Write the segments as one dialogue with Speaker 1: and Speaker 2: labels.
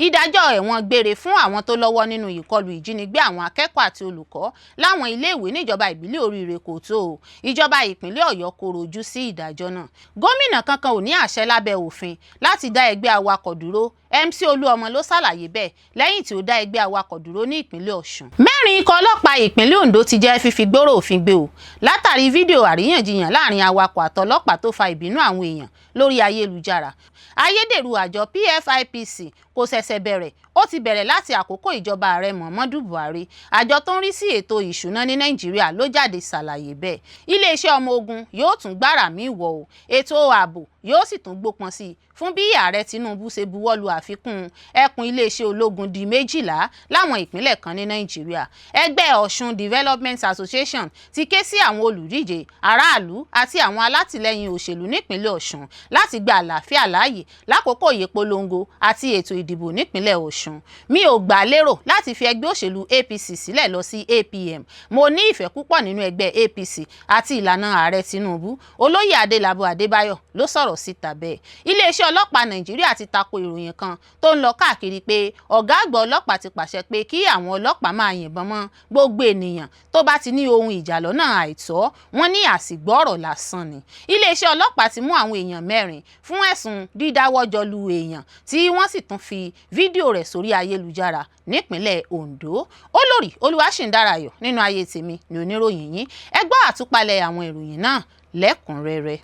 Speaker 1: ìdájọ́ ẹ̀wọ̀n gbére fún àwọn tó lọ́wọ́ nínú ìkọlù ìjínigbé àwọn akẹ́kọ̀ọ́ àti olùkọ́ láwọn iléèwé níjọba ìbílẹ̀ Oríire kò tó o. Ìjọba ìpínlẹ̀ Ọ̀yọ́ kọ̀rọ̀ ojú sí ìdájọ́ náà. Gómìnà kankan ò ní àṣẹ lábẹ́ òfin láti dá ẹgbẹ́ awakọ̀ dúró. MC Olúọmọ ló ṣàlàyé bẹ́ẹ̀ lẹ́yìn tí ó dá ẹgbẹ́ awakọ̀ dúró ní ìpínlẹ̀ Ọ̀ṣun. Mẹ́rin ikọ̀ ọlọ́pàá ìpínlẹ̀ Ondo ti jẹ́ fífi gbòòrò òfin gbé o látàrí fídíò àríyànjiyàn láàrin awakọ̀ àtọlọ́pàá tó fa ìbínú àwọn èèyàn lórí ayélujára. Ayédèrú àjọ PFIPC kò ṣẹ̀ṣẹ̀ bẹ̀rẹ̀, ó ti bẹ̀rẹ̀ láti àkókò ìjọba ààrẹ Muhammadu Buhari. Àjọ tó ń rí sí ètò ìṣúná ní Nàìjíríà ló jáde ṣàlàyé bẹ́ẹ̀. Iléeṣẹ́ ọmọ ogun yóò tún gbára mi wọ̀ o. Ètò ààbò yóò sì tún gbópọn sí i fún bí ààrẹ Tinubu ṣe buwọ́lu àfikún ẹkùn iléeṣẹ́ ológun di 12 láwọn ìpínlẹ̀ kan ní Nàìjíríà. Ẹgbẹ́ Ọ̀ṣun Development Association ti ké sí àwọn olùdíje, aráàlú àti àwọn alátìlẹyìn òṣèlú nípínlẹ̀ Ọ̀ṣun láti gba àlàáfíà láàyè lákòókò ìpolongo àti ètò ìdìbò nípínlẹ̀ Ọ̀ṣun. Mi ò gbà lérò láti fi ẹgbẹ́ òṣèlú APC sílẹ̀ lọ sí APM. Mo ní ìfẹ́ púpọ̀ nínú ẹgbẹ́ APC àti ìlànà ààrẹ Tinubu. Olóyè Adélabú Adébáyọ̀ ló sọ̀rọ̀ síta bẹ́ẹ̀. Iléeṣẹ́ ọlọ́pàá Nàìjíríà ti tako ìròyìn kan tó ń lọ káàkiri pé ọ̀gá àgbà ọlọ́pàá ti pàṣẹ pé kí àwọn ọlọ́pàá máa yìnbọn mọ́ gbogbo ènìyàn tó bá ti ní ohun ìjà lọ́nà àìtọ́. Wọ́n ní àsìgbọ́ ọ̀rọ̀ lásán ni. Iléeṣẹ́ ọlọ́pàá ti mú àwọn èèyàn 4 fún ẹ̀sùn dídáwọ́jọ lu èèyàn tí wọ́n sì tún fi fídíò rẹ̀ sórí ayélujára nípínlẹ̀ Ondo. Olórí Olúwaṣìndárayọ̀ nínú Ayé Tèmi ni oníròyìn yín. Ẹ gbọ́ àtúpalẹ̀ àwọn ìròyìn náà lẹ́kùnrẹ́rẹ́.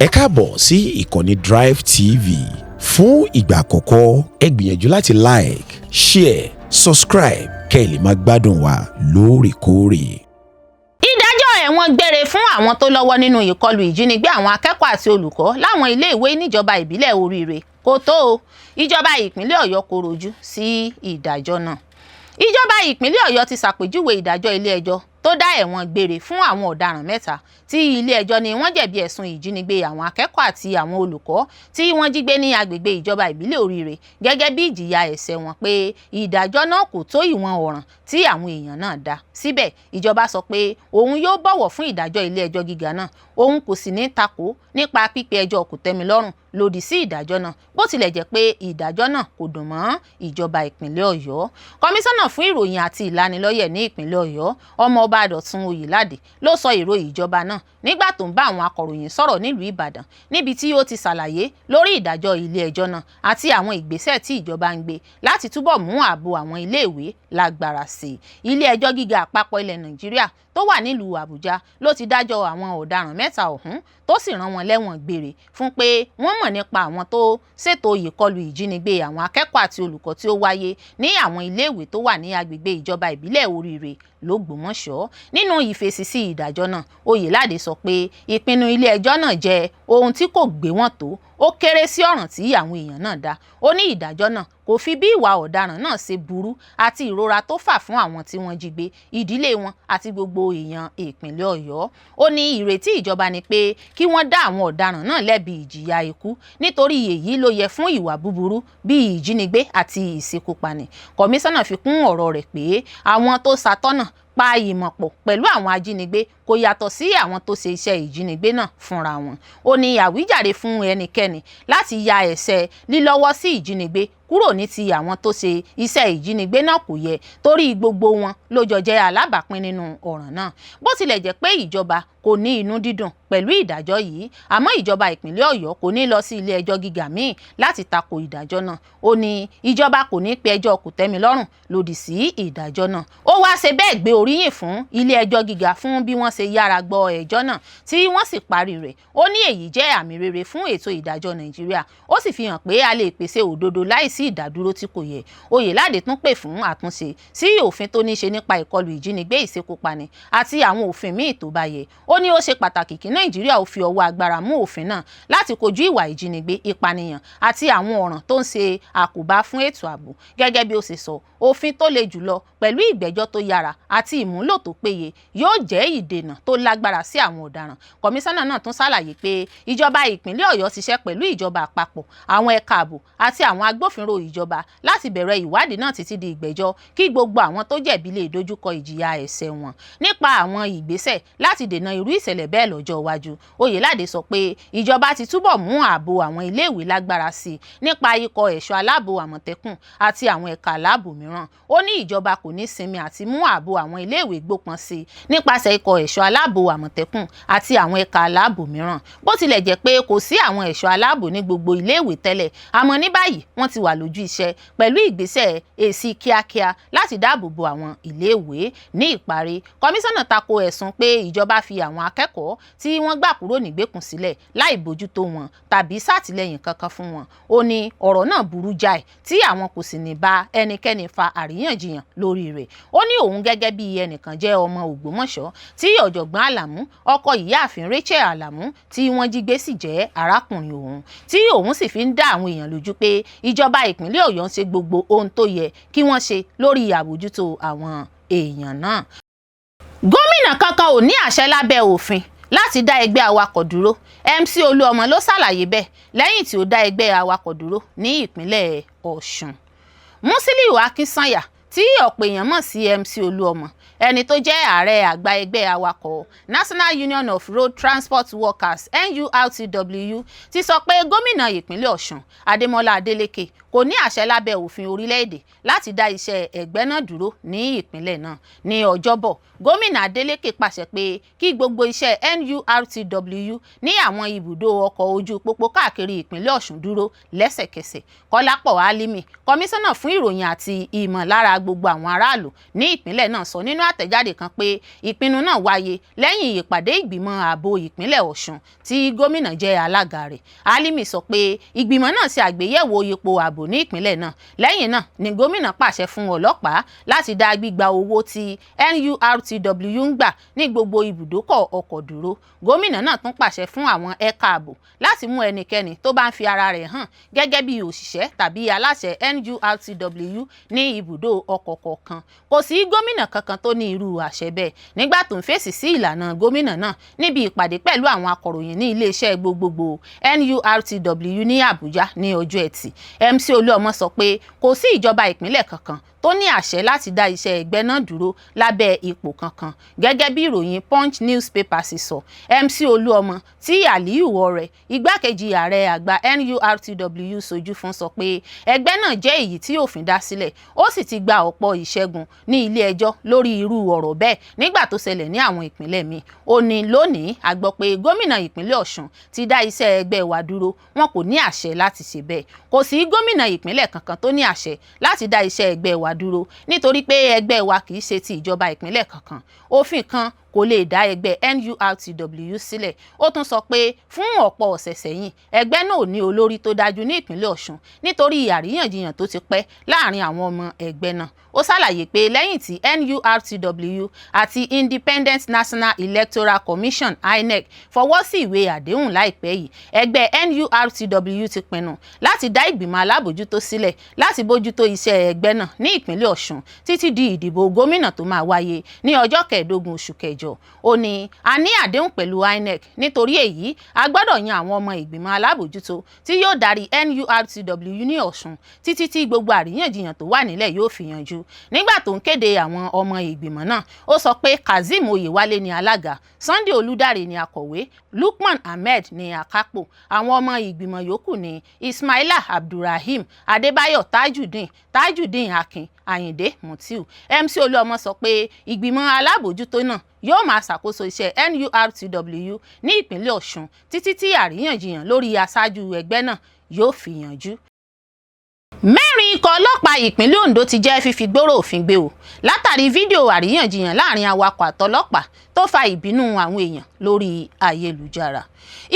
Speaker 2: Ẹ káàbọ̀ sí ìkànnì Drive TV. Fún ìgbà àkọ́kọ́, ẹ gbìyànjú láti like, share, subscribe kẹ́ ẹ lè máa gbádùn wa lóòrèkóòrè.
Speaker 1: Ìdájọ́ ẹ̀wọ̀n gbére fún àwọn tó lọ́wọ́ nínú ìkọlù ìjínigbé àwọn akẹ́kọ̀ọ́ àti olùkọ́ láwọn iléèwé níjọba ìbílẹ̀ Oríire kò tó o. Ìjọba ìpínlẹ̀ Ọ̀yọ́ kọ̀rọ̀ ojú sí ìdájọ́ náà. Ìjọba ìpínlẹ̀ Ọ̀yọ́ ti ṣàpèjúwe ìdájọ́ ilé-ẹjọ́ tó dá ẹ̀wọ̀n gbére fún àwọn ọ̀daràn 3 tí ilé-ẹjọ́ ní wọ́n jẹ̀bi ẹ̀sùn ìjínigbé àwọn akẹ́kọ̀ọ́ àti àwọn olùkọ́ tí wọ́n jí gbé ní agbègbè ìjọba ìbílẹ̀ Oríire gẹ́gẹ́ bí ìjìyà ẹ̀ṣẹ̀ wọn pé ìdájọ́ náà kò tó ìwọ̀n ọ̀ràn tí àwọn èèyàn náà dá. Síbẹ̀ ìjọba sọ pé òun yóò bọ̀wọ̀ fún ìdájọ́ ilé-ẹjọ́ gíga náà, òun kò sì ní takò nípa pípe ẹjọ́ kòtẹ́milọ́rùn lòdì sí ìdájọ́ náà, bó tilẹ̀ jẹ́ pé ìdájọ́ náà kò dùn mọ́ ìjọba ìpínlẹ̀ Ọ̀yọ́. Kọmíṣánná fún ìròyìn àti ìlanilọ́yẹ̀ ní ìpínlẹ̀ Ọ̀yọ́, Ọmọọba Dọ̀tun Oyèládé ló sọ èrò ìjọba náà nígbà tó ń bá àwọn akọ̀ròyìn sọ̀rọ̀ nílùú Ìbàdàn, níbi tí ó ti ṣàlàyé lórí ìdájọ́ ilé-ẹjọ́ náà àti àwọn ìgbésẹ̀ tí ìjọba ń gbé láti túbọ̀ mú ààbò àwọn iléèwé lágbára sí i. Ilé-ẹjọ́ gíga àpapọ̀ ilẹ̀ Nàìjíríà tó wà nílùú Àbújá ló ti dájọ́ àwọn ọ̀daràn 3 ọ̀hún tó sì rán wọn lẹ́wọ̀n gbére fún pé wọ́n mọ̀ nípa àwọn tó ṣètò ìkọlù ìjínigbé àwọn akẹ́kọ̀ọ́ àti olùkọ́ tí ó wáyé ní àwọn iléèwé tó wà ní agbègbè ìjọba ìbílẹ̀ Oríire l'Ógbómọ̀ṣọ́. Nínú ìfèsì sí ìdájọ́ náà, Oyèládé sọ pé ìpinnu ilé-ẹjọ́ náà jẹ́ ohun tí kò gbé wọn tó, ó kéré sí ọ̀ràn tí àwọn èèyàn náà dá. Ó ní ìdájọ́ náà kò fi bí ìwà ọ̀daràn náà ṣe burú àti ìrora tó fà fún àwọn tí wọ́n jí gbé, ìdílé wọn àti gbogbo èèyàn ìpínlẹ̀ Ọ̀yọ́. Ó ní ìrètí ìjọba ni pé kí wọ́n dá àwọn ọ̀daràn náà lẹ́bi ìjìyà ikú nítorí èyí ló yẹ fún ìwà búburú bíi ìjínigbé àti ìṣekúpani. Kọmíṣánná fi kún ọ̀rọ̀ rẹ̀ pé àwọn tó ṣàtọ́nà pa ìmọ̀ pọ̀ pẹ̀lú àwọn ajínigbé kò yàtọ̀ sí àwọn tó ṣe iṣẹ́ ìjínigbé náà fúnra wọn. Ó ní àwíjàre fún ẹnikẹ́ni láti ya ẹ̀ṣẹ̀ lílọ́wọ́ sí ìjínigbé kúrò ní ti àwọn tó ṣe iṣẹ́ ìjínigbé náà kò yẹ, torí gbogbo wọn ló jọ jẹ́ alábàápín nínú ọ̀ràn náà. Bó tilẹ̀ jẹ́ pé ìjọba kò ní inú dídùn pẹ̀lú ìdájọ́ yìí, àmọ́ ìjọba ìpínlẹ̀ Ọ̀yọ́ kò ní lọ sí ilé-ẹjọ́ gíga míì láti tako ìdájọ́ náà. Ó ní ìjọba kò ní pe ẹjọ́ kòtẹ́milọ́rùn lòdì sí ìdájọ́ náà. Ó wá ṣe bẹ́ẹ̀ gbé oríyìn fún ilé-ẹjọ́ gíga fún bí wọ́n ṣe yára gbọ́ ẹjọ́ náà tí wọ́n sì parí rẹ̀. Ó ní èyí jẹ́ àmì rere fún ètò ìdájọ́ Nàìjíríà. Ó sì fi hàn pé a lè pèsè òdodo láìsí ìdádúró tí kò yẹ. Oyèládé tún pè fún àtúnṣe sí òfin tó ní ṣe nípa ìkọlù ìjínigbé, ìṣekúpani àti àwọn òfin míì tó bá yẹ. Ó ní ó ṣe pàtàkì kí Nàìjíríà ó fi ọwọ́ agbára mú òfin náà láti kojú ìwà ìjínigbé, ìpànìyàn àti àwọn ọ̀ràn tó ń ṣe àkóbá fún ètò ààbò. Gẹ́gẹ́ bí ó ṣe sọ, òfin tó le jùlọ pẹ̀lú ìgbẹ́jọ́ tó yára àti ìmúlò tó péye yóò jẹ́ ìdènà ìdènà tó lágbára sí àwọn ọ̀daràn. Kọmíṣánná náà tún ṣàlàyé pé ìjọba ìpínlẹ̀ Ọ̀yọ́ ṣiṣẹ́ pẹ̀lú ìjọba àpapọ̀, àwọn ẹ̀ka ààbò àti àwọn agbófinró ìjọba láti bẹ̀rẹ̀ ìwádìí náà títí di ìgbẹ́jọ́ kí gbogbo àwọn tó jẹ̀bi lè dojúkọ ìjìyà ẹ̀ṣẹ̀ wọn. Nípa àwọn ìgbésẹ̀ láti dènà irú ìṣẹ̀lẹ̀ bẹ́ẹ̀ lọ́jọ́ iwájú, Oyèládé sọ pé ìjọba ti túbọ̀ mú ààbò àwọn iléèwé lágbára sí i nípa ikọ̀ ẹ̀ṣọ́ aláàbò Àmọ̀tẹ́kùn àti àwọn ẹ̀ka aláàbò mìíràn. Ó ní ìjọba kò ní sinmi àti mú ààbò àwọn iléèwé gbópọn sí i nípasẹ̀ ikọ̀ ẹ̀ṣọ́ aláàbò Àmọ̀tẹ́kùn àti àwọn ẹ̀ka aláàbò mìíràn. Bó tilẹ̀ jẹ́ pé kò sí àwọn ẹ̀ṣọ́ aláàbò ní gbogbo iléèwé tẹ́lẹ̀, àmọ́ ní báyìí wọ́n ti wà lójú iṣẹ́ pẹ̀lú ìgbésẹ̀ èsì kíákíá láti dáàbò bo àwọn iléèwé. Ní ìparí, kọmíṣánná tako ẹ̀sùn pé ìjọba fi àwọn akẹ́kọ̀ọ́ tí wọ́n gbà kúrò nígbèkùn sílẹ̀ láì bójútó wọn tàbí ṣàtìlẹ́yìn kankan fún wọn. Ó ní ọ̀rọ̀ náà burú jáì tí àwọn kò sì ní bá ẹnikẹ́ni fa àríyànjiyàn lórí rẹ̀. Ó ní òun gẹ́gẹ́ bí ẹnìkan jẹ́ ọmọ Ògbómọ̀ṣọ́ tí ọ̀jọ̀gbọ́n Àlàmú ọkọ ìyáàfin Rachel Àlàmú tí wọ́n jí gbé sì jẹ́ arákùnrin òun, tí òun sì fi ń dá àwọn èèyàn lójú pé ìjọba ìpínlẹ̀ Ọ̀yọ́ ń ṣe gbogbo ohun tó yẹ kí wọ́n ṣe lórí àbójútó àwọn èèyàn náà. Gómìnà kankan ò ní àṣẹ lábẹ́ òfin láti dá ẹgbẹ́ awakọ̀ dúró. MC Olúọmọ ló ṣàlàyé bẹ́ẹ̀ lẹ́yìn tí ó dá ẹgbẹ́ awakọ̀ dúró ní ìpínlẹ̀ Ọ̀ṣun. Musiliu Akínsànyà tí ọ̀pọ̀ èèyàn mọ̀ sí MC Olúọmọ, ẹni tó jẹ́ ààrẹ àgbà ẹgbẹ́ awakọ̀ National Union of Road Transport Workers NURTW, ti sọ pé gómìnà ìpínlẹ̀ Ọ̀ṣun Adémọ́lá Adélékè kò ní àṣẹ lábẹ́ òfin orílẹ̀-èdè láti dá iṣẹ́ ẹgbẹ́ náà dúró ní ìpínlẹ̀ náà. Ní Ọjọ́bọ̀, gómìnà Adélékè pàṣẹ pé kí gbogbo iṣẹ́ NURTW ní àwọn ibùdó ọkọ̀ ojú pópó káàkiri ìpínlẹ̀ Ọ̀ṣun dúró lẹ́sẹ̀kẹsẹ̀. Kọ́lápọ̀ Álímì, kọmíṣánná fún ìròyìn àti ìmọ̀lára gbogbo àwọn aráàlú ní ìpínlẹ̀ náà, sọ nínú àtẹ̀jáde kan pé ìpinnu náà wáyé lẹ́yìn ìpàdé ìgbìmọ̀ ààbò ìpínlẹ̀ Ọ̀ṣun tí gómìnà jẹ́ alága rẹ̀. Álímì sọ pé ìgbìmọ̀ náà ṣe àgbéyẹ̀wò ipò ààbò ní ìpínlẹ̀ náà. Lẹ́yìn náà ni gómìnà pàṣẹ fún ọlọ́pàá láti dá gbígba owó tí NURTW ń gbà ní gbogbo ibùdókọ̀ ọkọ̀ dúró. Gómìnà náà tún pàṣẹ fún àwọn ẹ̀ka ààbò láti mú ẹnikẹ́ni tó bá ń fi ara rẹ̀ hàn gẹ́gẹ́ bí òṣìṣẹ́ tàbí aláṣẹ NURTW ní ibùdó ọkọ̀ kọ̀ọ̀kan. Kò sí gómìnà kankan tó ní irú àṣẹ bẹ́ẹ̀. Nígbà tó ń fèsì sí ìlànà gómìnà náà níbi ìpàdé pẹ̀lú àwọn akọ̀ròyìn ní iléeṣẹ́ gbogbogbò NURTW ní Àbújá ní ọjọ́ Ẹtì, MC Olúọmọ sọ pé kò sí ìjọba ìpínlẹ̀ kankan tó ní àṣẹ láti dá iṣẹ́ ẹgbẹ́ náà dúró lábẹ́ ipò kankan. Gẹ́gẹ́ bí ìròyìn Punch newspaper sì sọ, MC Olúọmọ tí Àlíù Ọ̀rẹ́, igbákejì ààrẹ àgbà NURTW sojú fún, sọ pé ẹgbẹ́ náà jẹ́ èyí tí òfin dá sílẹ̀, ó sì ti gba ọ̀pọ̀ ìṣẹ́gun ní ilé ẹjọ́ lórí irú ọ̀rọ̀ bẹ́ẹ̀ nígbà tó ṣẹlẹ̀ ní àwọn ìpínlẹ̀ míì. Ó ní lónìí a gbọ́ pé gómìnà ìpínlẹ̀ Ọ̀ṣun ti dá iṣẹ́ ẹgbẹ́ wa dúró, wọn kò ní àṣẹ láti ṣe bẹ́ẹ̀. Kò sí gómìnà ìpínlẹ̀ kankan tó ní àṣẹ láti dá iṣẹ́ ẹgbẹ́ wa dúró nítorí pé ẹgbẹ́ wa kì í ṣe ti ìjọba ìpínlẹ̀ kankan. Òfin kan kò lè dá ẹgbẹ́ NURTW sílẹ̀. Ó tún sọ pé fún ọ̀pọ̀ ọ̀sẹ̀ sẹ́yìn ẹgbẹ́ náà ò ní olórí tó dájú ní ìpínlẹ̀ Ọ̀ṣun nítorí àríyànjiyàn tó ti pẹ́ láàrin àwọn ọmọ ẹgbẹ́ náà. Ó ṣàlàyé pé lẹ́yìn tí NURTW àti Independent National Electoral Commission INEC fọwọ́ sí ìwé àdéhùn láìpẹ́ yìí, ẹgbẹ́ NURTW ti pinnu láti dá ìgbìmọ̀ alábòjútó sílẹ̀ láti bójútó iṣẹ́ ẹgbẹ́ náà ní ìpínlẹ̀ Ọ̀ṣun títí di ìdìbò gómìnà tó máa wáyé ní ọjọ́ 15 oṣù kẹjọ. Ó ní a ní àdéhùn pẹ̀lú INEC, nítorí èyí a gbọ́dọ̀ yan àwọn ọmọ ìgbìmọ̀ alábòjútó tí yóò darí NURTW ní Ọ̀ṣun títí tí gbogbo àríyànjiyàn tó wà nílẹ̀ yóò fi yanjú. Nígbà tó ń kéde àwọn ọmọ ìgbìmọ̀ náà, ó sọ pé Kazeem Oyèwálé ni alága, Sunday Olúdáre ni akọ̀wé, Lukman Ahmed ni akápò. Àwọn ọmọ ìgbìmọ̀ yòókù ni Ismaila Abdulrahim, Adébáyọ̀ Tajudeen Akin, Àyìndé Mutiu. MC Olúọmọ sọ pé ìgbìmọ̀ alábòjútó náà yóò máa ṣàkóso iṣẹ́ NURTW ní ìpínlẹ̀ Ọ̀ṣun títí tí àríyànjiyàn lórí aṣáájú ẹgbẹ́ náà yóò fi yanjú. Mẹ́rin ikọ̀ ọlọ́pàá ìpínlẹ̀ Ondo ti jẹ́ fífi gbòòrò òfin gbé o látàrí fídíò àríyànjiyàn láàrin awakọ̀ àtọlọ́pàá tó fa ìbínú àwọn èèyàn lórí ayélujára.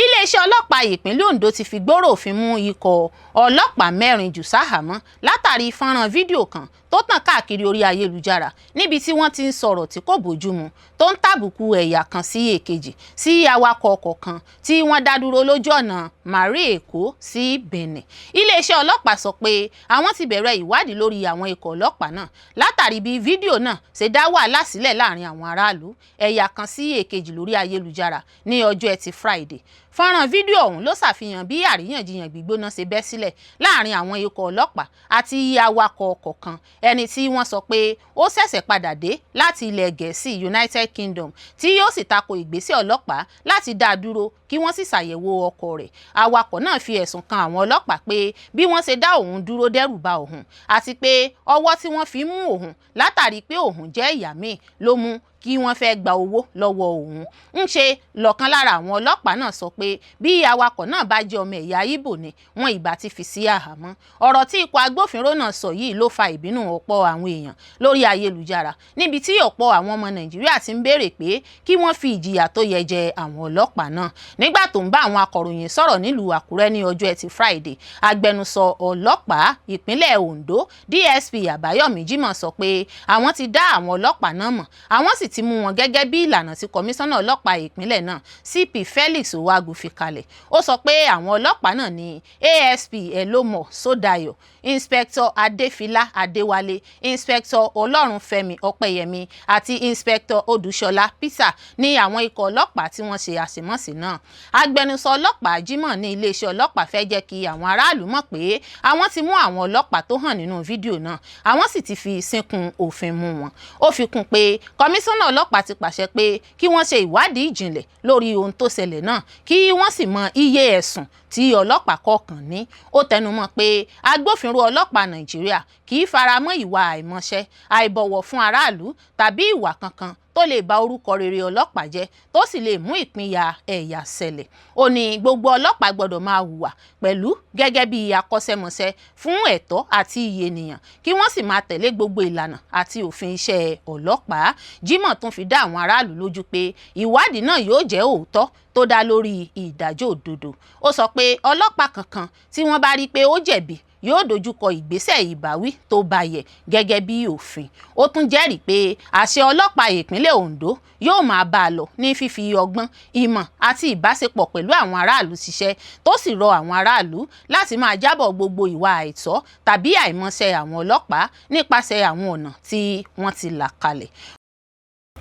Speaker 1: Iléeṣẹ́ ọlọ́pàá ìpínlẹ̀ Ondo ti fi gbòòrò òfin mú ikọ̀ ọlọ́pàá 4 jù sáhàmọ́ látàrí fọ́nrán fídíò kan tó tàn káàkiri orí ayélujára níbi tí wọ́n ti ń sọ̀rọ̀ tí kò bójúmu tó ń tàbùkù ẹ̀yà kan sí èkejì sí awakọ̀ ọkọ̀ kan tí wọ́n dá dúró lójú ọ̀nà Màrí Èkó sí Benin. Iléeṣẹ́ ọlọ́pàá sọ pé àwọn wọ́n ti bẹ̀rẹ̀ ìwádìí lórí àwọn ikọ̀ ọlọ́pàá náà látàrí bí fídíò náà ṣe dá wàhálà sílẹ̀ láàrin àwọn aráàlú ẹ̀yà kan sí èkejì lórí ayélujára ní ọjọ́ Ẹtì Friday. Fọ́nrán fídíò ọ̀hún ló ṣàfihàn bí àríyànjiyàn gbígbóná ṣe bẹ́ sílẹ̀ láàrin àwọn ikọ̀ ọlọ́pàá àti awakọ̀ ọkọ̀ kan, ẹni tí wọ́n sọ pé ó ṣẹ̀ṣẹ̀ padà dé láti ilẹ̀ Gẹ̀ẹ́sì United Kingdom tí yóò sì tako ìgbésẹ̀ ọlọ́pàá láti dá a dúró kí wọ́n sì ṣàyẹ̀wò ọkọ̀ rẹ̀. Awakọ̀ náà fi ẹ̀sùn kan àwọn ọlọ́pàá pé bí wọ́n ṣe dá òun dúró dẹ́rù ba òun àti pé ọwọ́ tí wọ́n fi mú òun látàrí pé òun jẹ́ ẹ̀yà míì ló mú kí wọ́n fẹ́ gba owó lọ́wọ́ òun. ń ṣe lọ́kan lára àwọn ọlọ́pàá náà sọ pé bí awakọ̀ náà bá jẹ́ ọmọ ẹ̀yà Ìgbò ni wọn ìbá ti fi sí àhámọ́. ọ̀rọ̀ tí ikọ̀ agbófinró náà sọ yìí ló fa ìbínú ọ̀pọ̀ àwọn èèyàn lórí ayélujára níbi tí ọ̀pọ̀ àwọn ọmọ Nàìjíríà ti ń béèrè pé kí wọ́n fi ìjìyà tó yẹ jẹ àwọn ọlọ́pàá náà. nígbà tó ń bá àwọn akọ̀ròyìn sọ̀rọ̀ nílùú Àkúrẹ́ ní ọjọ́ Ẹtì Friday, agbẹnusọ ọlọ́pàá ìpínlẹ̀ Ondo DSP Àbáyọ̀mí Jímọ̀ sọ pé àwọn ti dá àwọn ọlọ́pàá náà mọ̀, àwọn sì ti mú wọn gẹ́gẹ́ bí ìlànà tí kọmíṣánná ọlọ́pàá ìpínlẹ̀ náà CP Felix Owagu fi kalẹ̀. ó sọ pé àwọn ọlọ́pàá náà ní ASP Elomo Sodayo, Inspector Adéfilá Adéwálé, Inspector Ọlọ́runfẹ́mi Ọpẹ́yẹmí àti Inspector Odúṣọlá Peter ní àwọn ikọ̀ ọlọ́pàá tí wọ́n ṣe àṣemọ́sí náà. agbẹnusọ ọlọ́pàá Jímọ̀ ní iléeṣẹ́ ọlọ́pàá fẹ́ jẹ́ kí àwọn aráàlú mọ̀ pé àwọn ti mú àwọn ọlọ́pàá tó hàn nínú fídíò náà, àwọn sì ti fi sínkún òfin mú wọn. ó fi kún pé kọmíṣánná ọlọ́pàá ti pàṣẹ pé kí wọ́n ṣe ìwádìí ìjìnlẹ̀ lórí ohun tó ṣẹlẹ̀ náà kí wọ́n sì mọ iye ẹ̀sùn tí ọlọ́pàá kọ̀ọ̀kan ní. ó tẹnumọ́ pé agbófinró ọlọ́pàá Nàìjíríà kì í faramọ́ ìwà àìmọṣẹ́, àìbọ̀wọ̀ fún aráàlú tàbí ìwà kankan tó lè ba orúkọ rere ọlọ́pàá jẹ́ tó sì lè mú ìpínyà ẹ̀yà ṣẹlẹ̀. ó ní gbogbo ọlọ́pàá gbọ́dọ̀ máa hùwà pẹ̀lú gẹ́gẹ́ bí akọ́ṣẹ́mọṣẹ́ fún ẹ̀tọ́ àti iye ènìyàn kí wọ́n sì máa tẹ̀lé gbogbo ìlànà àti òfin iṣẹ́ ọlọ́pàá. Jímọ̀ tún fi dá àwọn aráàlú lójú pé ìwádìí náà yóò jẹ́ òótọ́ tó dá lórí ìdájọ́ òdodo. ó sọ pé ọlọ́pàá kankan tí wọ́n bá rí pé ó jẹ̀bi yóò dojúkọ ìgbésẹ̀ ìbáwí tó bá yẹ gẹ́gẹ́ bí òfin. ó tún jẹ́rìí pé àṣẹ ọlọ́pàá ìpínlẹ̀ Ondo yóò máa bá a lọ ní fífi ọgbọ́n, ìmọ̀ àti ìbáṣepọ̀ pẹ̀lú àwọn aráàlú ṣiṣẹ́, tó sì rọ àwọn aráàlú láti máa jábọ̀ gbogbo ìwà àìtọ́ tàbí àìmọṣẹ́ àwọn ọlọ́pàá nípasẹ̀ àwọn ọ̀nà tí wọ́n ti là kalẹ̀.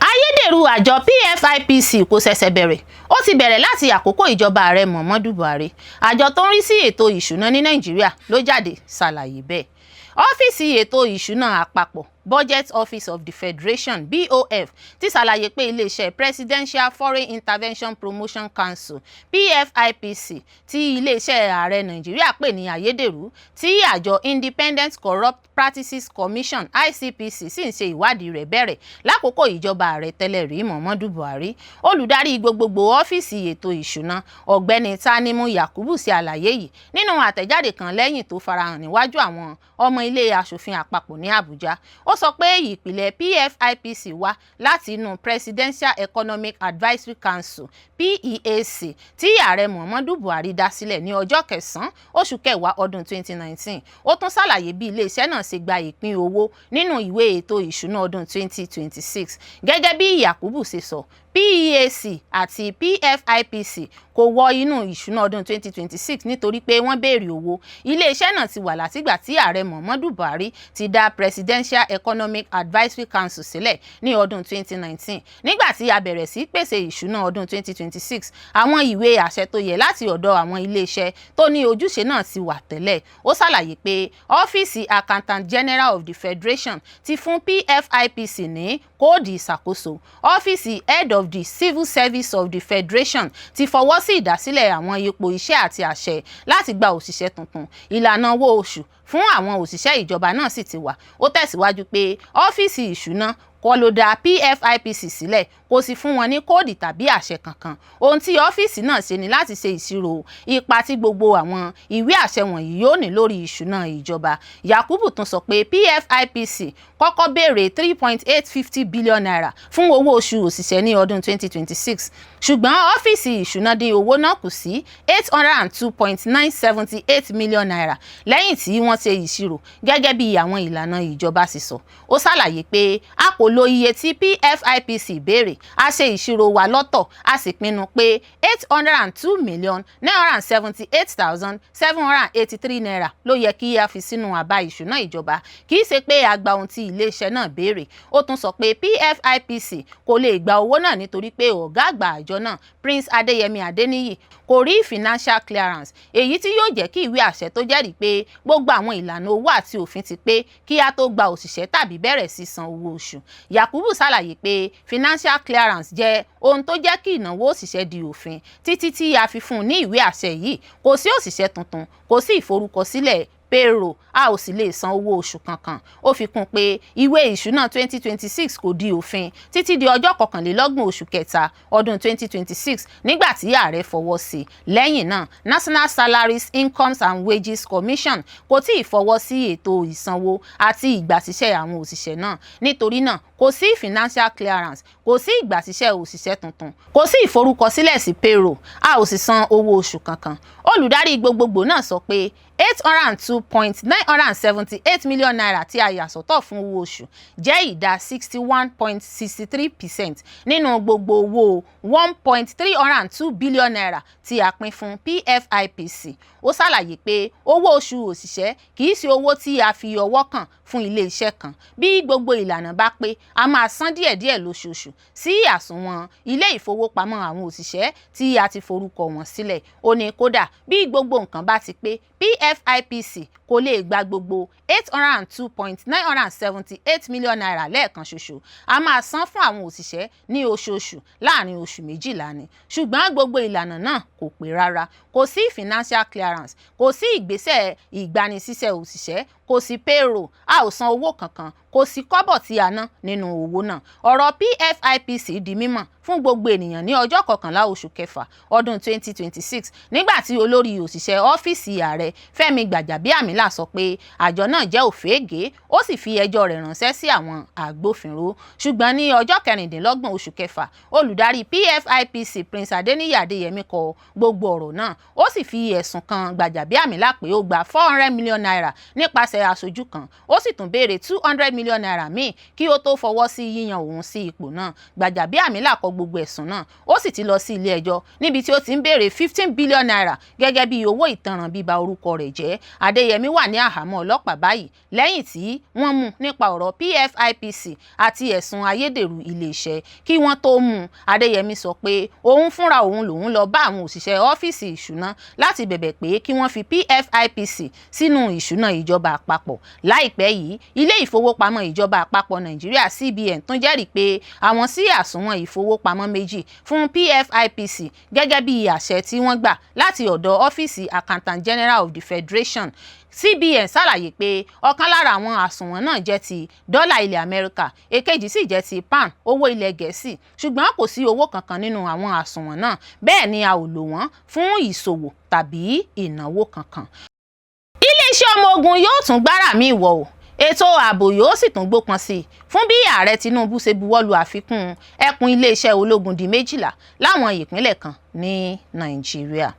Speaker 1: Ayédèrú àjọ PFIPC kò ṣẹ̀ṣẹ̀ bẹ̀rẹ̀, ó ti bẹ̀rẹ̀ láti àkókò ìjọba ààrẹ Muhammadu Buhari. àjọ tó ń rí sí ètò ìṣúná ní Nàìjíríà ló jáde ṣàlàyé bẹ́ẹ̀. ọ́fíìsì ètò ìṣúná àpapọ̀ Budget Office of the Federation BOF ti ṣàlàyé pé iléeṣẹ́ Presidential Foreign Intervention Promotion Council PFIPC tí iléeṣẹ́ ààrẹ Nàìjíríà pè ní ayédèrú tí àjọ Independent Corrupt Practices Commission ICPC sì ń ṣe ìwádìí rẹ̀ bẹ̀rẹ̀ lákòókò ìjọba ààrẹ tẹ́lẹ̀ rí Muhammadu Buhari. olùdarí gbogbogbò ọ́fíìsì ètò ìṣúná ọ̀gbẹ́ni Tanimu Yakubu ṣe àlàyé yìí nínú àtẹ̀jáde kan lẹ́yìn tó farahàn níwájú àwọn ọmọ ilé aṣòfin àpapọ̀ ní Àbújá. ó sọ pé ìpìlẹ̀ PFIPC wá láti inú Presidential Economic Advisory Council PEAC tí ààrẹ Muhammadu Buhari dá sílẹ̀ ní ọjọ́ kẹsàn-án oṣù kẹwàá ọdún 2019. ó tún ṣàlàyé bí iléeṣẹ́ náà ṣe gba ìpín owó nínú ìwé ètò ìṣúná ọdún 2026. gẹ́gẹ́ bí Yakubu ṣe sọ, PEAC àti PFIPC kò wọ inú ìṣúná ọdún 2026 nítorí pé wọ́n béèrè owó. iléeṣẹ́ náà ti wà látìgbà tí ààrẹ Muhammadu Buhari ti dá Presidential Economic Advisory Council sílẹ̀ ní ọdún 2019. nígbà tí a bẹ̀rẹ̀ sí pèsè ìṣúná ọdún 2026, àwọn ìwé àṣẹ tó yẹ láti ọ̀dọ̀ àwọn iléeṣẹ́ tó ní ojúṣe náà ti wà tẹ́lẹ̀. ó ṣàlàyé pé ọ́fíìsì Accountant General of the Federation ti fún PFIPC ní kóòdù ìṣàkóso. ọ́fíìsì Head of the Civil Service of the Federation ti fọwọ́ sí ìdásílẹ̀ àwọn ipò iṣẹ́ àti àṣẹ láti gba òṣìṣẹ́ tuntun. ìlànà owó oṣù fún àwọn òṣìṣẹ́ ìjọba náà sì ti wà. ó tẹ̀síwájú pé ọ́fíìsì ìṣúná kọ́ ló dá PFIPC sílẹ̀, kò sì fún wọn ní kóòdì tàbí àṣẹ kankan. ohun tí ọ́fíìsì náà ṣe ni láti ṣe ìṣirò ipa tí gbogbo àwọn ìwé àṣẹ wọ̀nyí yóò ní lórí ìṣúná ìjọba. Yakubu tún sọ pé PFIPC kọ́kọ́ béèrè 3.850 billion naira fún owó oṣù òṣìṣẹ́ ní ọdún 2026, ṣùgbọ́n ọ́fíìsì ìṣúná dín owó náà kù sí 802.978 million naira lẹ́yìn tí wọ́n ṣe ìṣirò gẹ́gẹ́ bí àwọn ìlànà ìjọba sì sọ. ó ṣàlàyé pé a kò lo iye tí PFIPC béèrè, a ṣe ìṣirò wa lọ́tọ̀, a sì pinnu pé 802,978,783 naira ló yẹ kí a fi sínú àbá ìṣúná ìjọba, kì í ṣe pé a gba ohun tí iléeṣẹ́ náà béèrè. Ó tún sọ pé PFIPC kò lè gba owó náà nítorí pé ọ̀gá àgbà àjọ náà Prince Adéyẹmí Adéníyì kò rí financial clearance, èyí tí yóò jẹ́ kí ìwé àṣẹ tó jẹ́rìí pé gbogbo àwọn ìlànà owó àti òfin ti pé kí a tó gba òṣìṣẹ́ tàbí bẹ̀rẹ̀ sí san owó oṣù. Yakubu ṣàlàyé pé financial clearance jẹ́ ohun tó jẹ́ kí ìnáwó òṣìṣẹ́ di òfin. Títí tí a fi fún un ní ìwé àṣẹ yìí, kò sí òṣìṣẹ́ tuntun, kò sí ìforúkọsílẹ̀ payroll, a ò sì lè san owó oṣù kankan. Ó fi kún pé ìwé ìṣúná 2026 kò di òfin títí di ọjọ́ 21 oṣù kẹta ọdún 2026 nígbà tí ààrẹ fọwọ́ sí. Lẹ́yìn náà, National Salaries, Incomes and Wages Commission kò tí ì fọwọ́ sí ètò ìsanwó àti ìgbàsíṣẹ́ àwọn òṣìṣẹ́ náà. Nítorí náà, kò sí financial clearance, kò sí ìgbàsíṣẹ́ òṣìṣẹ́ tuntun, kò sí ìforúkọsílẹ̀ sí payroll, a ò sì san owó oṣù kankan. Olùdarí gbogbogbò náà sọ pé 802.978 million naira tí a yà sọ́tọ̀ fún owó oṣù jẹ́ ìdá 61.63% nínú gbogbo owó 1.302 billion naira tí a pín fún PFIPC. Ó ṣàlàyé pé owó oṣù òṣìṣẹ́ kì í ṣe owó tí a fi ọwọ́ kàn fún ilé-iṣẹ́ kan. Bí gbogbo ìlànà bá pé, a máa san díẹ̀díẹ̀ lóṣooṣù sí àsùnwọ̀n ilé ìfowópamọ́ àwọn òṣìṣẹ́ tí a ti forúkọ wọn sílẹ̀. Ó ní kódà bí gbogbo nǹkan bá ti pé, PFIPC kò lè gba gbogbo 802.978 million naira lẹ́ẹ̀kan ṣoṣo. A máa san fún àwọn òṣìṣẹ́ ní oṣooṣù láàrin oṣù 12 ni. Ṣùgbọ́n gbogbo ìlànà náà kò pé rárá. Kò sí financial clearance, kò sí ìgbésẹ̀ ìgbanisíṣẹ́ òṣìṣẹ́, kò sí payroll, a ò san owó kankan, kò sí kọ́bọ̀ tí a ná nínú owó náà. Ọ̀rọ̀ PFIPC di mímọ̀ fún gbogbo ènìyàn ní ọjọ́ 11 oṣù kẹfà ọdún 2026 nígbà tí olórí òṣìṣẹ́ ọ́fíìsì ààrẹ Fẹ́mi Gbàjàbíàmílà sọ pé àjọ náà jẹ́ òfégè, ó sì fi ẹjọ́ rẹ̀ ránṣẹ́ sí àwọn agbófinró. Ṣùgbọ́n ní ọjọ́ 26 oṣù kẹfà, olùdarí PFIPC Prince Adéníyì Adéyẹmí kọ gbogbo ọ̀rọ̀ náà. Ó sì fi ẹ̀sùn kan Gbàjàbíàmílà pé ó gba 400 million naira nípasẹ̀ aṣojú kan. Ó sì tún béèrè 200 million naira míì kí ó tó fọwọ́ sí yíyan òun sí ipò náà. Gbàjàbíàmílà kọ gbogbo ẹ̀sùn náà. Ó sì ti lọ sí ilé ẹjọ́ níbi tí ó ti ń béèrè 15 billion naira gẹ́gẹ́ bí owó ìtanràn bíba orúkọ rẹ̀ jẹ́. Adéyẹmí wà ní àhámọ́ ọlọ́pàá báyìí lẹ́yìn tí wọ́n mú nípa ọ̀rọ̀ PFIPC àti ẹ̀sùn ayédèrú iléeṣẹ́. Kí wọ́n tó mú, Adéyẹmí sọ pé òun fúnra òun lòun lọ bá àwọn òṣìṣẹ́ ọ́fíìsì ìṣúná láti bẹ̀bẹ̀ pé kí wọ́n fi PFIPC sínú ìṣúná ìjọba àpapọ̀. Láìpẹ́ yìí, ilé ìfowópamọ́ ìjọba àpapọ̀ Nàìjíríà CBN tún jẹ́rìí pé àwọn sí àsùnwọ̀n ìfowópamọ́ méjì fún PFIPC gẹ́gẹ́ bí àṣẹ tí wọ́n gbà láti ọ̀dọ̀ ọ́fíìsì Accountant General of the Federation. CBN ṣàlàyé pé ọ̀kan lára àwọn àsùnwọ̀n náà jẹ́ ti dọ́là ilẹ̀ Amẹ́ríkà, èkejì sì jẹ́ ti pound owó ilẹ̀ Gẹ̀ẹ́sì. Ṣùgbọ́n kò sí owó kankan nínú àwọn àsùnwọ̀n náà, bẹ́ẹ̀ ni a ò lò wọ́n fún ìṣòwò tàbí ìnáwó kankan. Iléeṣẹ́ ọmọ ogun yóò tún gbára mi wọ̀ o. Ètò ààbò yóò sì tún gbópọn sí i fún bí ààrẹ Tinubu ṣe buwọ́lu àfikún ẹkùn iléeṣẹ́ ológun di 12 láwọn ìpínlẹ̀ kan ní Nàìjíríà.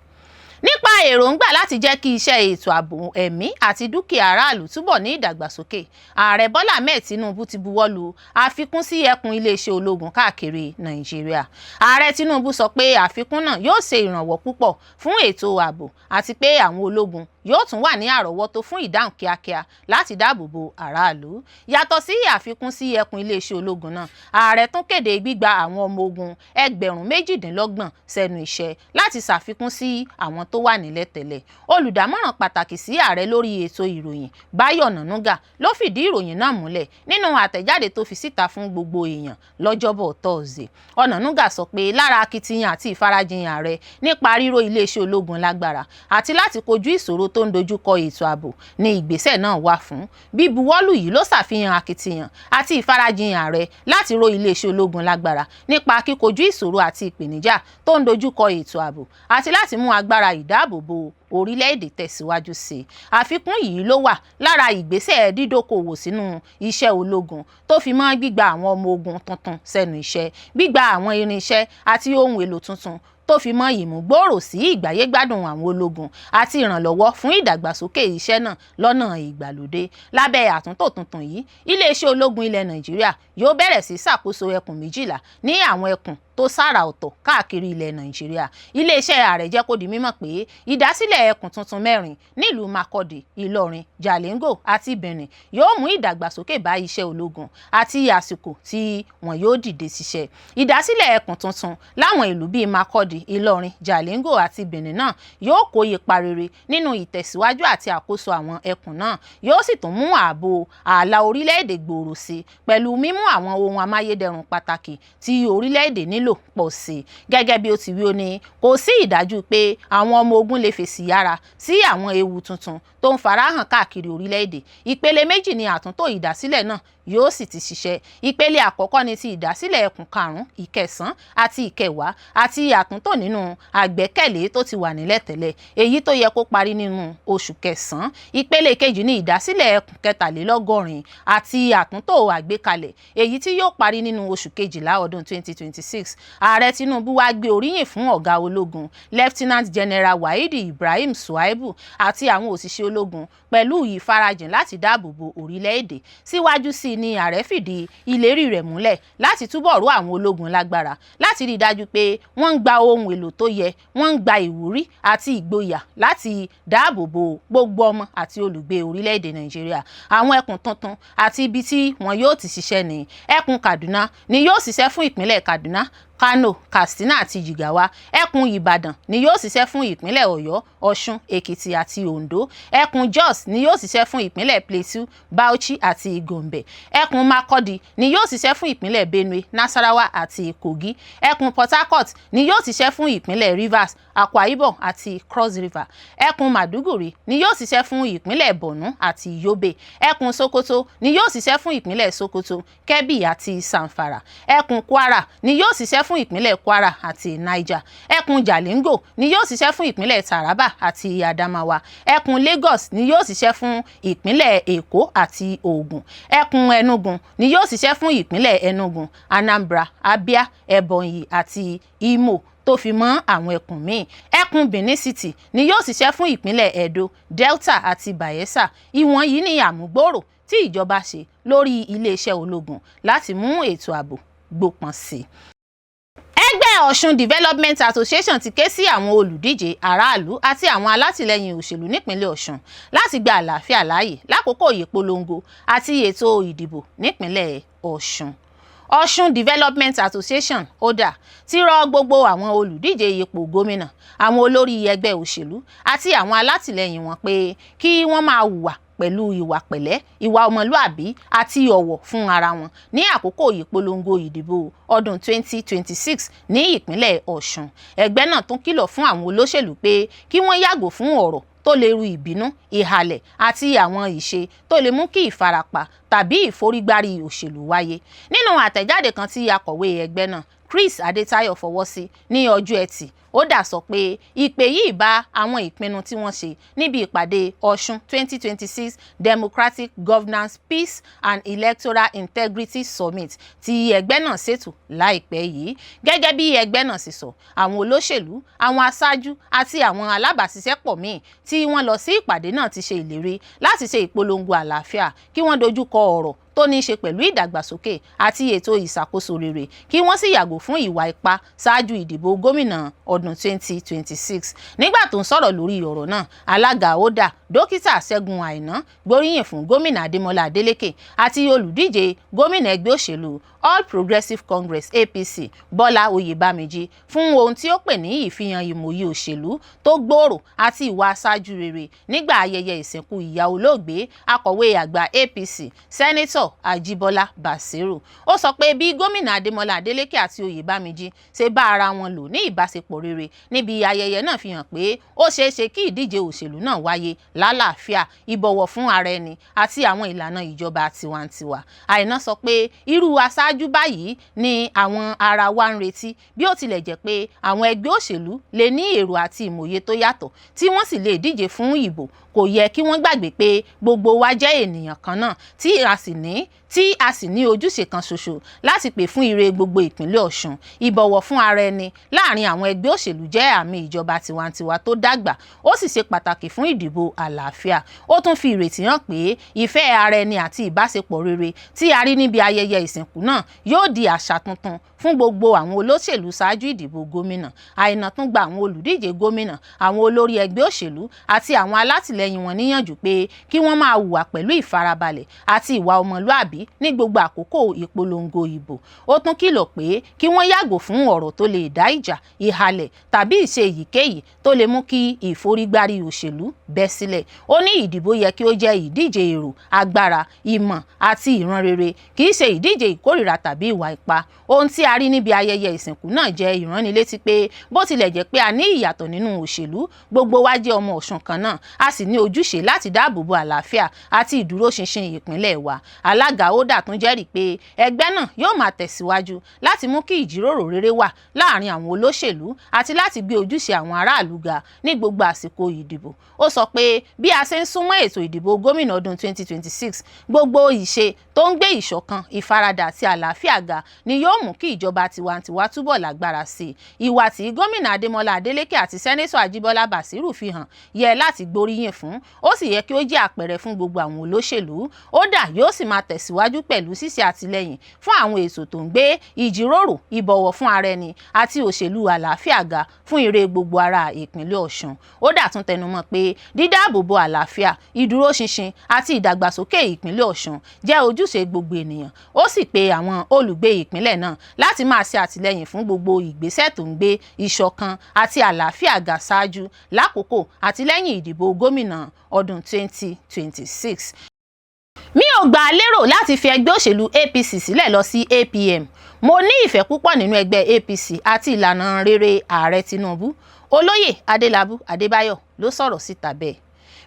Speaker 1: Nípa èròǹgbà láti jẹ́ kí iṣẹ́ ètò ààbò ẹ̀mí àti dúkìá aráàlú túbọ̀ ní ìdàgbàsókè, ààrẹ Bọ́lá Ahmed Tinubu ti buwọ́lu àfikún sí ẹkùn iléeṣẹ́ ológun káàkiri Nàìjíríà. Ààrẹ Tinubu sọ pé àfikún náà yóò ṣe ìrànwọ́ púpọ̀ fún ètò ààbò àti pé àwọn ológun yóò tún wà ní àrọ́wọ́tó fún ìdáhùn kíákíá láti dáàbò bo aráàlú. Yàtọ̀ sí àfikún sí ẹkùn iléeṣẹ́ ológun náà, ààrẹ tún kéde gbígba àwọn ọmọ ogun 28,000 sẹ́nu iṣẹ́ láti ṣàfikún sí àwọn tó wà nílẹ̀ tẹ́lẹ̀. Olùdámọ̀ràn pàtàkì sí ààrẹ lórí ètò ìròyìn Báyọ̀ Ọ̀nànúgà ló fìdí ìròyìn náà múlẹ̀ nínú àtẹ̀jáde tó fi síta fún gbogbo èèyàn lọ́jọ́bọ̀ Thursday. Ọ̀nànúgà sọ pé lára akitiyan àti ìfarajìn ààrẹ nípa ríró iléeṣẹ́ ológun lágbára àti láti kojú ìṣòro tó ń dojúkọ ètò ààbò ni ìgbésẹ̀ náà wà fún. Bíbuwọ́lù yìí ló ṣàfihàn akitiyan àti ìfarajìn ààrẹ láti ró iléeṣẹ́ ológun lágbára nípa kíkojú ìṣòro àti ìpèníjà tó ń dojúkọ ètò ààbò àti láti mú agbára ìdáàbòbò orílẹ̀-èdè tẹ̀síwájú sí i. Àfikún yìí ló wà lára ìgbésẹ̀ dídókòwò sínú iṣẹ́ ológun tó fi mọ́ gbígba àwọn ọmọ ogun tuntun sẹ́nu iṣẹ́, gbígba àwọn irinṣẹ́ àti ohun èlò tuntun tó fi mọ́ ìmúgbòòrò sí ìgbáyégbádùn àwọn ológun àti ìrànlọ́wọ́ fún ìdàgbàsókè iṣẹ́ náà lọ́nà ìgbàlódé. Lábẹ́ àtúntò tuntun yìí, iléeṣẹ́ ológun ilẹ̀ Nàìjíríà yóò bẹ̀rẹ̀ sí ṣàkóso ẹkùn 12 ní àwọn ẹkùn tó sára ọ̀tọ̀ káàkiri ilẹ̀ Nàìjíríà. Iléeṣẹ́ ààrẹ jẹ́ kó di mímọ̀ pé ìdásílẹ̀ ẹkùn tuntun 4 nílùú Makurdi, Ìlọrin, Jalingo àti Benin yóò mú ìdàgbàsókè bá iṣẹ́ ológun àti àsìkò tí wọn yóò dìde ṣiṣẹ́. Ìdásílẹ̀ ẹkùn tuntun láwọn ìlú bíi Makurdi, Ìlọrin, Jalingo àti Benin náà yóò kó ipa rere nínú ìtẹ̀síwájú àti àkóso àwọn ẹkùn náà, yóò sì tún mú ààbò ààlà orílẹ̀-èdè gbòòrò sí pẹ̀lú mímú àwọn ohun amáyédẹrùn pàtàkì tí orílẹ̀-èdè nílò pọ̀ sí. Gẹ́gẹ́ bí ó ti wí, ó ní kò sí ìdájú pé àwọn ọmọ ogun lè fèsì yára sí àwọn ewu tuntun tó ń farahàn káàkiri orílẹ̀-èdè. Ìpele méjì ni àtúntò ìdásílẹ̀ náà yóò sì ti ṣiṣẹ́. Ìpele àkọ́kọ́ ni ti ìdásílẹ̀ ẹkùn 5, ìkẹsàn àti ìkẹwàá àti àtúntò nínú àgbẹ́kẹ̀lé tó ti wà nílẹ̀ tẹ́lẹ̀, èyí tó yẹ kó parí nínú oṣù kẹsàn-án. Ìpele kejì ni ìdásílẹ̀ ẹkùn 43 àti àtúntò àgbékalẹ̀, èyí tí yóò parí nínú oṣù kejìlá ọdún 2026. Ààrẹ Tinubu wá gbé oríyìn fún ọ̀gá ológun Lieutenant General Waheed Ibrahim Suwaibu àti àwọn òṣìṣẹ́ ológun pẹ̀lú ìfarajìn láti dáàbò bo orílẹ̀-èdè. Síwájú sí ni ààrẹ fìdí ìlérí rẹ̀ múlẹ̀ láti túbọ̀ ró àwọn ológun lágbára láti rí i dájú pé wọ́n ń gba ohun èlò tó yẹ, wọ́n ń gba ìwúrí àti ìgboyà láti dáàbò bo gbogbo ọmọ àti olùgbé orílẹ̀-èdè Nàìjíríà. Àwọn ẹkùn tuntun àti ibi tí wọn yóò ti ṣiṣẹ́ ní ẹkùn Kaduna ni yóò ṣiṣẹ́ fún ìpínlẹ̀ Kaduna, Kano, Katsina àti Jigawa. Ẹkùn Ìbàdàn ni yóò ṣiṣẹ́ fún ìpínlẹ̀ Ọ̀yọ́, Ọ̀ṣun, Èkìtì àti Oǹdó. Ẹkùn Jos ni yóò ṣiṣẹ́ fún ìpínlẹ̀ Plateau, Bauchi àti Gombe. Ẹkùn Makurdi ni yóò ṣiṣẹ́ fún ìpínlẹ̀ Benue, Nasarawa àti Kogi. Ẹkùn Port Harcourt ni yóò ṣiṣẹ́ fún ìpínlẹ̀ Rivers, Akwa Ibom àti Cross River. Ẹkùn Maiduguri ni yóò ṣiṣẹ́ fún ìpínlẹ̀ Borno àti Yobe. Ẹkùn Sokoto ni yóò ṣiṣẹ́ fún ìpínlẹ̀ Sokoto, Kebbi àti Zamfara. Ẹkùn Kwara ni yóò ṣiṣẹ́ fún ìpínlẹ̀ Kwara àti Niger. Ẹkùn Jalingo ni yóò ṣiṣẹ́ fún ìpínlẹ̀ Taraba àti Adamawa. Ẹkùn Lagos ni yóò ṣiṣẹ́ fún ìpínlẹ̀ Èkó àti Ògùn. Ẹkùn Enugu ni yóò ṣiṣẹ́ fún ìpínlẹ̀ Enugu, Anambra, Abia, Ebonyi àti Imo tó fi mọ́ àwọn ẹkùn míì. Ẹkùn Benin City ni yóò ṣiṣẹ́ fún ìpínlẹ̀ Edo, Delta àti Bayelsa. Ìwọ̀nyí ni àmúgbòòrò tí ìjọba ṣe lórí iléeṣẹ́ ológun láti mú ètò ààbò gbópọn sí i. Ẹgbẹ́ Ọ̀ṣun Development Association ti ké sí àwọn olùdíje, aráàlú àti àwọn alátìlẹyìn òṣèlú nípínlẹ̀ Ọ̀ṣun láti gba àlàáfíà láàyè lákòókò ìpolongo àti ètò ìdìbò nípínlẹ̀ Ọ̀ṣun. Ọ̀ṣun Development Association ODA ti rọ gbogbo àwọn olùdíje ipò gómìnà, àwọn olórí ẹgbẹ́ òṣèlú àti àwọn alátìlẹyìn wọn pé kí wọ́n máa hùwà pẹ̀lú ìwà pẹ̀lẹ́, ìwà ọmọlúàbí àti ọ̀wọ̀ fún ara wọn ní àkókò ìpolongo ìdìbò ọdún 2026 ní ìpínlẹ̀ Ọ̀ṣun. Ẹgbẹ́ náà tún kìlọ̀ fún àwọn olóṣèlú pé kí wọ́n yàgò fún ọ̀rọ̀ tó lè ru ìbínú, ìhàlẹ̀ àti àwọn ìṣe tó lè mú kí ìfarapa tàbí ìforígbárí òṣèlú wáyé. Nínú àtẹ̀jáde kan tí akọ̀wé ẹgbẹ́ náà Chris Adétayọ̀ fọwọ́ sí ní ọjọ́ Ẹtì, ODA sọ pé ìpè yìí bá àwọn ìpinnu tí wọ́n ṣe níbi ìpàdé Ọ̀ṣun 2026 Democratic Governance, Peace and Electoral Integrity Summit tí ẹgbẹ́ náà ṣètò láìpẹ́ yìí. Gẹ́gẹ́ bí ẹgbẹ́ náà sì sọ, àwọn olóṣèlú, àwọn aṣáájú àti àwọn alábàáṣiṣẹ́pọ̀ míì tí wọ́n lọ sí ìpàdé náà ti ṣe ìlérí láti ṣe ìpolongo àlàáfíà, kí wọ́n dojúkọ ọ̀rọ̀ tó ní í ṣe pẹ̀lú ìdàgbàsókè àti ètò ìṣàkóso rere, kí wọ́n sì yàgò fún ìwà ipá ṣáájú ìdìbò gómìnà ọdún 2026. Nígbà tó ń sọ̀rọ̀ lórí ọ̀rọ̀ náà, alága ODA Dókítà Ṣẹ́gun Àìná gbóríyìn fún gómìnà Adémọ́lá Adélékè àti olùdíje gómìnà ẹgbẹ́ òṣèlú All Progressives Congress APC Bọ́lá Oyèbámíjí fún ohun tí ó pè ní ìfihàn ìmòye òṣèlú tó gbòòrò àti ìwà aṣáájú rere nígbà ayẹyẹ ìsìnkú ìyá olóògbé akọ̀wé àgbà APC Sẹ́nẹ́tọ̀ Ajíbọ́lá Basiru. Ó sọ pé bí gómìnà Adémọ́lá Adélékè àti Oyèbámíjí ṣe bá ara wọn lò ní ìbáṣepọ̀ rere níbi ayẹyẹ náà fi hàn pé ó ṣeé ṣe kí ìdíje òṣèlú náà wáyé lálàáfíà, ìbọ̀wọ̀ fún ara ẹni àti àwọn ìlànà ìjọba tiwantiwa. Àìná sọ pé irú aṣáájú báyìí ni àwọn ará wa ń retí, bí ó tilẹ̀ jẹ́ pé àwọn ẹgbẹ́ òṣèlú lè ní èrò àti ìmòye tó yàtọ̀ tí wọ́n sì lè díje fún ìbò. Kò yẹ kí wọ́n gbàgbé pé gbogbo wa jẹ́ ènìyàn kan náà tí a sì ní tí a sì ní ojúṣe kan ṣoṣo láti pè fún ire gbogbo ìpínlẹ̀ Ọ̀ṣun. Ìbọ̀wọ̀ fún ara ẹni láàrin àwọn ẹgbẹ́ òṣèlú jẹ́ àmì ìjọba tiwantiwa tó dàgbà, ó sì ṣe pàtàkì fún ìdìbò àlàáfíà. Ó tún fi ìrètí hàn pé ìfẹ́ ara ẹni àti ìbáṣepọ̀ rere tí a rí níbi ayẹyẹ ìsìnkú náà yóò di àṣà tuntun fún gbogbo àwọn olóṣèlú ṣáájú ìdìbò gómìnà. Àìná tún gba àwọn olùdíje gómìnà, àwọn olórí ẹgbẹ́ òṣèlú àti àwọn alátìlẹyìn wọn níyànjú pé kí wọ́n máa hùwà pẹ̀lú ìfarabalẹ̀ àti ìwà ọmọlúàbí ní gbogbo àkókò ìpolongo ìbò. Ó tún kìlọ̀ pé kí wọ́n yàgò fún ọ̀rọ̀ tó lè dá ìjà, ìhalẹ̀ tàbí ìṣe èyíkéyìí tó lè mú kí ìforígbárí òṣèlú bẹ́ sílẹ̀. Ó ní ìdìbò yẹ kí ó jẹ́ ìdíje èrò, agbára, ìmọ̀ àti ìran rere, kì í ṣe ìdíje ìkórìíra tàbí ìwà ipá. Ohun tí a rí níbi ayẹyẹ ìsìnkú náà jẹ́ ìránnilétí pé bó tilẹ̀ jẹ́ pé a ní ìyàtọ̀ nínú òṣèlú, gbogbo wa jẹ́ ọmọ Ọ̀ṣun kan náà, a sì ní ojúṣe láti dáàbò bo àlàáfíà àti ìdúróṣinṣin ìpínlẹ̀ wa. Alága Oda tún jẹ́rìí pé ẹgbẹ́ náà yóò máa tẹ̀síwájú láti mú kí ìjíròrò rere wà láàrin àwọn olóṣèlú àti láti gbé ojúṣe àwọn aráàlú ga ní gbogbo àsìkò ìdìbò. Ó sọ pé bí a ṣe ń súnmọ́ ètò ìdìbò gómìnà ọdún 2026, gbogbo ìṣe tó ń gbé ìṣọ̀kan, ìfaradà àti àlàáfíà ga ni yóò mú kí ìjọba tiwantiwa túbọ̀ lágbára sí i. Ìwà tí gómìnà Adémọ́lá Adélékè àti sẹ́nẹ́tọ̀ Ajíbọ́lá Bàsírù fi hàn yẹ láti gbóríyìn fún, ó sì yẹ kí ó jẹ́ àpẹẹrẹ fún gbogbo àwọn olóṣèlú. Oda yóò sì máa tẹ̀síwájú pẹ̀lú ṣíṣe àtìlẹ́yìn fún àwọn ètò tó ń gbé ìjíròrò, ìbọ̀wọ̀ fún ara ẹni àti òṣèlú àlàáfíà ga fún ire gbogbo ará ìpínlẹ̀ Ọ̀ṣun. Oda tún tẹnumọ́ pé dídáàbòbò àlàáfíà, ìdúróṣinṣin àti ìdàgbàsókè ìpínlẹ̀ Ọ̀ṣun jẹ́ ojúṣe gbogbo ènìyàn. Ó sì pe àwọn olùgbé ìpínlẹ̀ náà láti máa ṣe àtìlẹ́yìn fún gbogbo ìgbésẹ̀ tó ń gbé ìṣọ̀kan àti àlàáfíà ga ṣáájú, lákòókò àti lẹ́yìn ìdìbò gómìnà ọdún 2026. Mi ò gbà lérò láti fi ẹgbẹ́ òṣèlú APC sílẹ̀ lọ sí APM. Mo ní ìfẹ́ púpọ̀ nínú ẹgbẹ́ APC àti ìlànà rere ààrẹ Tinubu. Olóyè Adélabú Adébáyọ̀ ló sọ̀rọ̀ síta bẹ́ẹ̀.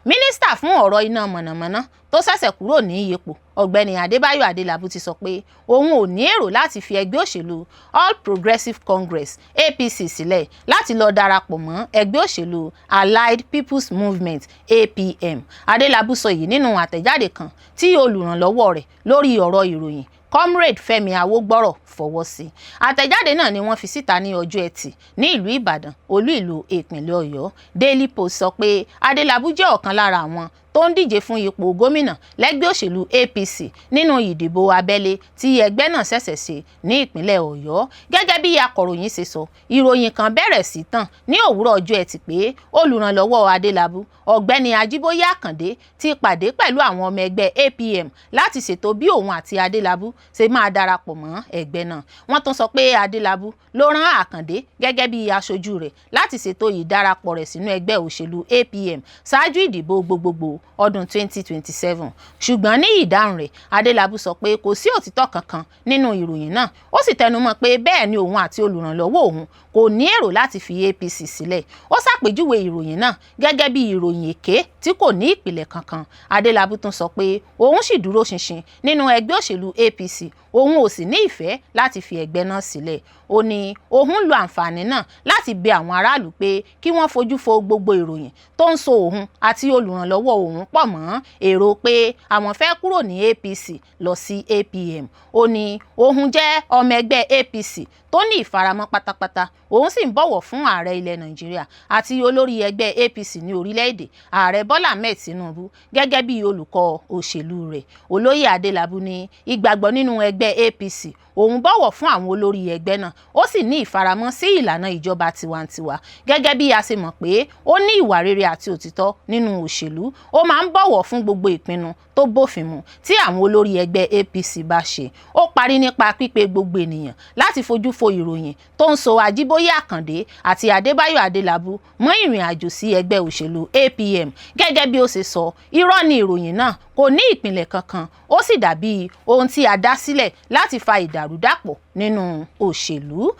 Speaker 1: Mínísítà fún ọ̀rọ̀ iná mọ̀nàmọ́ná tó ṣẹ̀ṣẹ̀ kúrò ní ipò, ọ̀gbẹ́ni Adébáyọ̀ Adélabú ti sọ pé òun ò ní èrò láti fi ẹgbẹ́ òṣèlú All Progressives Congress APC sílẹ̀ láti lọ darapọ̀ mọ́ ẹgbẹ́ òṣèlú Allied People's Movement APM. Adélabú sọ èyí nínú àtẹ̀jáde kan tí olùrànlọ́wọ́ rẹ̀ lórí ọ̀rọ̀ ìròyìn Comrade Fẹ́mi Awógbọ́rọ̀ fọwọ́ sí. Àtẹ̀jáde náà ni wọ́n fi síta ní ọjọ́ Ẹtì ní ìlú Ìbàdàn, olú ìlú ìpínlẹ̀ Ọ̀yọ́. Daily Post sọ pé Adélabú jẹ́ ọ̀kan lára àwọn tó ń díje fún ipò gómìnà lẹ́gbẹ́ òṣèlú APC nínú ìdìbò abẹ́lé tí ẹgbẹ́ náà ṣẹ̀ṣẹ̀ ṣe ní ìpínlẹ̀ Ọ̀yọ́. Gẹ́gẹ́ bí akọ̀ròyìn ṣe sọ, ìròyìn kan bẹ̀rẹ̀ sí tàn ní òwúrọ̀ ọjọ́ Ẹtì pé olùrànlọ́wọ́ Adélabú, ọ̀gbẹ́ni Ajíbóyè Àkàndé, ti pàdé pẹ̀lú àwọn ọmọ ẹgbẹ́ APM láti ṣètò bí òun àti Adélabú ṣe máa darapọ̀ mọ́ ẹgbẹ́ náà. Wọ́n tún sọ pé Adélabú ló rán Àkàndé gẹ́gẹ́ bí aṣojú rẹ̀ láti ṣètò ìdarapọ̀ rẹ̀ sínú ẹgbẹ́ òṣèlú APM ṣáájú ìdìbò gbogbogbò ọdún 2027. Ṣùgbọ́n ní ìdáhùn rẹ̀, Adélabú sọ pé kò sí òtítọ́ kankan nínú ìròyìn náà. Ó sì tẹnumọ́ pé bẹ́ẹ̀ ni òun àti olùrànlọ́wọ́ òun kò ní èrò láti fi APC sílẹ̀. Ó ṣàpèjúwe ìròyìn náà gẹ́gẹ́ bí ìròyìn èké tí kò ní ìpìlẹ̀ kankan. Adélabú tún sọ pé òun sì dúró ṣinṣin nínú ẹgbẹ́ òṣèlú APC, òun ò sì ní ìfẹ́ láti fi ẹgbẹ́ náà sílẹ̀. Ó ní òun lo àǹfààní náà láti bẹ àwọn aráàlú pé kí wọ́n fojú fo gbogbo ìròyìn tó ń so òun àti olùrànlọ́wọ́ òun pọ̀ mọ́ èrò pé àwọn fẹ́ kúrò ní APC lọ sí APM. Ó ní òun jẹ́ ọmọ ẹgbẹ́ APC tó ní ìfaramọ́ pátápátá, òun sì ń bọ̀wọ̀ fún ààrẹ ilẹ̀ Nàìjíríà àti olórí ẹgbẹ́ APC ní orílẹ̀-èdè, ààrẹ Bọ́lá Ahmed Tinubu, gẹ́gẹ́ bí olùkọ́ òṣèlú rẹ̀. Olóyè Adélabú ní ìgbàgbọ́ nínú ẹgbẹ́ APC, òun bọ̀wọ̀ fún àwọn olórí ẹgbẹ́ náà, ó sì ní ìfaramọ́ sí ìlànà ìjọba tiwantiwa. Gẹ́gẹ́ bí a ṣe mọ̀ pé ó ní ìwà rere àti òtítọ́ nínú òṣèlú, ó máa ń bọ̀wọ̀ fún gbogbo ìpinnu tó bófin mu tí àwọn olórí ẹgbẹ́ APC bá ṣe. Ó parí nípa pípe gbogbo ènìyàn láti fojú fo ìròyìn tó ń so Ajíbóyè Àkàndé àti Adébáyọ̀ Adélabú mọ́ ìrìn àjò sí ẹgbẹ́ òṣèlú APM. Gẹ́gẹ́ bí ó ṣe sọ, irọ́ ni ìròyìn náà, kò ní ìpìlẹ̀ kankan, ó sì dàbí ohun tí a dá sílẹ̀ láti fa ìdàrúdàpọ̀ nínú òṣèlú.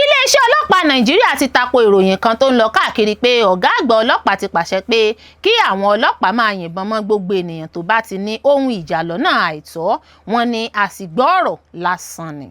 Speaker 1: Iléeṣẹ́ ọlọ́pàá Nàìjíríà ti tako ìròyìn kan tó ń lọ káàkiri pé ọ̀gá àgbà ọlọ́pàá ti pàṣẹ pé kí àwọn ọlọ́pàá máa yìnbọn mọ́ gbogbo ènìyàn tó bá ti ní ohun ìjà lọ́nà àìtọ́. Wọ́n ní àsìgbọ́ ọ̀rọ̀ lásán ni.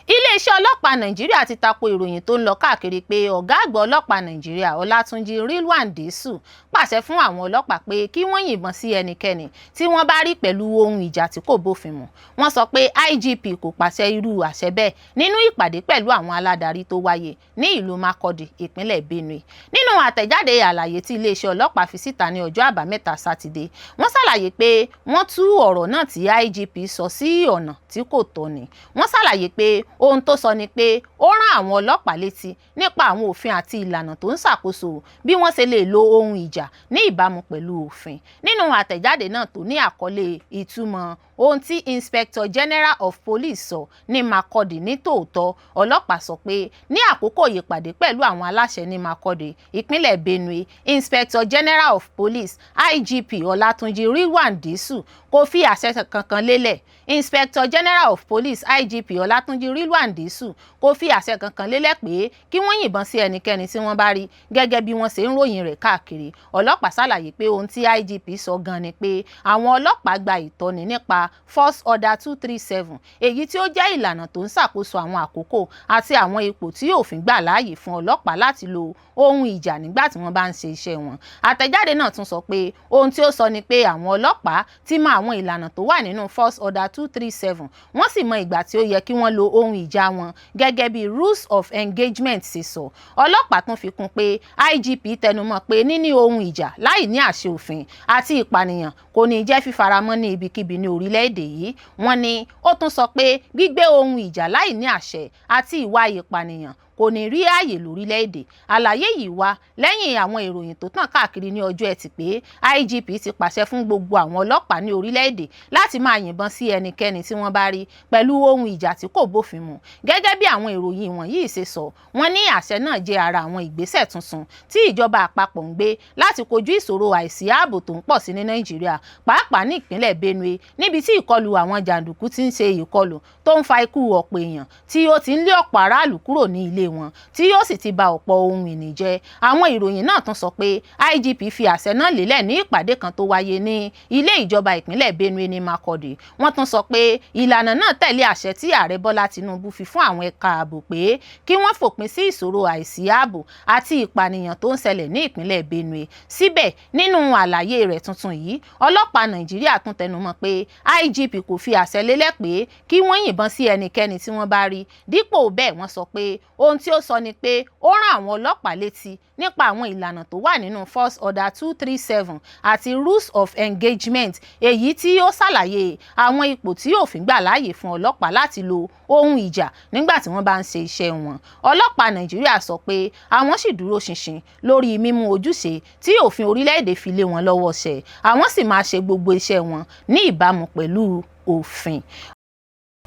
Speaker 1: Iléeṣẹ́ ọlọ́pàá Nàìjíríà ti tako ìròyìn tó ń lọ káàkiri pé ọ̀gá àgbà ọlọ́pàá Nàìjíríà Ọlátúnjí Rilwan Disu pàṣẹ fún àwọn ọlọ́pàá pé kí wọ́n yìnbọn sí ẹnikẹ́ni tí wọ́n bá rí pẹ̀lú ohun ìjà tí kò bófin mu. Wọ́n sọ pé IGP kò pàṣẹ irú àṣẹ bẹ́ẹ̀ nínú ìpàdé pẹ̀lú àwọn aládarí tó wáyé ní ìlú Makurdi, ìpínlẹ̀ Benue. Nínú àtẹ̀jáde àlàyé tí iléeṣẹ́ ọlọ́pàá fi síta ní ọjọ́ Àbámẹ́ta Sátidé, wọ́n ṣàlàyé pé wọ́n tú ọ̀rọ̀ náà tí IGP sọ sí ọ̀nà tí kò tọ́ ni. Wọ́n ṣàlàyé pé ohun tó sọ ni pé ó rán àwọn ọlọ́pàá létí nípa àwọn òfin àti ìlànà tó ń ṣàkóso bí wọ́n ṣe lè lo ohun ìjà ní ìbámu pẹ̀lú òfin. Nínú àtẹ̀jáde náà tó ní àkọlé ìtumọ̀ ohun tí Inspector General of Police sọ ní Makurdi ní tòótọ́, ọlọ́pàá sọ pé ní àkókò ìpàdé pẹ̀lú àwọn aláṣẹ ní Makurdi, ìpínlẹ̀ Benue, Inspector General of Police IGP Ọlátúnjí Rilwan Disu kò fi àṣẹ kankan lélẹ̀. Inspector General of Police IGP Ọlátúnjí Rilwan Disu kò fi àṣẹ kankan lélẹ̀ pé kí wọ́n yìnbọn sí ẹnikẹ́ni tí wọ́n bá rí, gẹ́gẹ́ bí wọ́n ṣe ń ròyìn rẹ̀ káàkiri. Ọlọ́pàá ṣàlàyé pé ohun tí IGP sọ gan ni pé àwọn ọlọ́pàá gba ìtọ́ni nípa Force Order 237, èyí tí ó jẹ́ ìlànà tó ń ṣàkóso àwọn àkókò àti àwọn ipò tí òfin gbà láàyè fún ọlọ́pàá láti lo ohun ìjà nígbà tí wọ́n bá ń ṣe iṣẹ́ wọn. Àtẹ̀jáde náà tún sọ pé ohun tí ó sọ ni pé àwọn ọlọ́pàá ti mọ àwọn ìlànà tó wà nínú Force Order 237, wọ́n sì mọ ìgbà tí ó yẹ kí wọ́n lo ohun ìjà wọn gẹ́gẹ́ bí Rules of Engagement ṣe sọ. Ọlọ́pàá tún fi kún pé IGP tẹnumọ́ pé níní ohun ìjà láì ní àṣẹ òfin àti ìpànìyàn kò ní jẹ́ fífaramọ́ ní ibikíbi ní orílẹ̀-èdè yìí. Wọ́n ní ó tún sọ pé gbígbé ohun ìjà láì ní àṣẹ àti ìwà ìpànìyàn kò ní rí ààyè lórílẹ̀-èdè. Àlàyé yìí wá lẹ́yìn àwọn ìròyìn tó tàn káàkiri ní ọjọ́ Ẹtì pé IGP ti pàṣẹ fún gbogbo àwọn ọlọ́pàá ní orílẹ̀-èdè láti máa yìnbọn sí ẹnikẹ́ni tí wọ́n bá rí pẹ̀lú ohun ìjà tí kò bófin mu. Gẹ́gẹ́ bí àwọn ìròyìn wọ̀nyí ṣe sọ, wọ́n ní àṣẹ náà jẹ́ ara àwọn ìgbésẹ̀ tuntun tí ìjọba àpapọ̀ ń gbé láti kojú ìṣòro àìsí ààbò tó ń pọ̀ sí ní Nàìjíríà, pàápàá ní ìpínlẹ̀ Benue, níbi tí ìkọlù àwọn jàǹdùkú ti ń ṣe ìkọlù tó ń fa ikú ọ̀pọ̀ èèyàn, tí ó ti ń lé ọ̀pọ̀ aráàlú kúrò ní ilé wọn, tí yóò sì ti ba ọ̀pọ̀ ohun ìní jẹ́. Àwọn ìròyìn náà tún sọ pé IGP fi àṣẹ náà lélẹ̀ ní ìpàdé kan tó wáyé ní ilé ìjọba ìpínlẹ̀ Benue ní Makurdi. Wọ́n tún sọ pé ìlànà náà tẹ̀lé àṣẹ tí Ààrẹ Bọ́lá Tinubu fi fún àwọn ẹ̀ka ààbò pé kí wọ́n fòpin sí ìṣòro àìsí ààbò àti ìpànìyàn tó ń ṣẹlẹ̀ ní ìpínlẹ̀ Benue. Síbẹ̀, nínú àlàyé rẹ̀ tuntun yìí, ọlọ́pàá Nàìjíríà tún tẹnumọ́ pé IGP kò fi àṣẹ lélẹ̀ pé kí wọ́n yìnbọn sí ẹnikẹ́ni tí wọ́n bá rí. Dípò bẹ́ẹ̀, wọ́n sọ pé ohun tí ó sọ ni pé ó rán àwọn ọlọ́pàá létí nípa àwọn ìlànà tó wà nínú Force Order 237 àti Rules of Engagement, èyí tí ó ṣàlàyé àwọn ipò tí òfin gbà láàyè fún ọlọ́pàá láti lo ohun ìjà nígbà tí wọ́n bá ń ṣe iṣẹ́ wọn. Ọlọ́pàá Nàìjíríà sọ pé àwọn sì dúró ṣinṣin lórí mímú ojúṣe tí òfin orílẹ̀-èdè fi lé wọn lọ́wọ́ ṣẹ. Àwọn sì máa ṣe gbogbo iṣẹ́ wọn ní ìbámu pẹ̀lú òfin.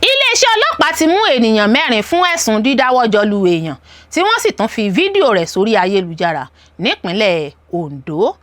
Speaker 1: Iléeṣẹ́ ọlọ́pàá ti mú ènìyàn 4 fún ẹ̀sùn dídáwọ́jọ lu èèyàn, tí wọ́n sì tún fi fídíò rẹ̀ sórí ayélujára nípínlẹ̀ Ondo.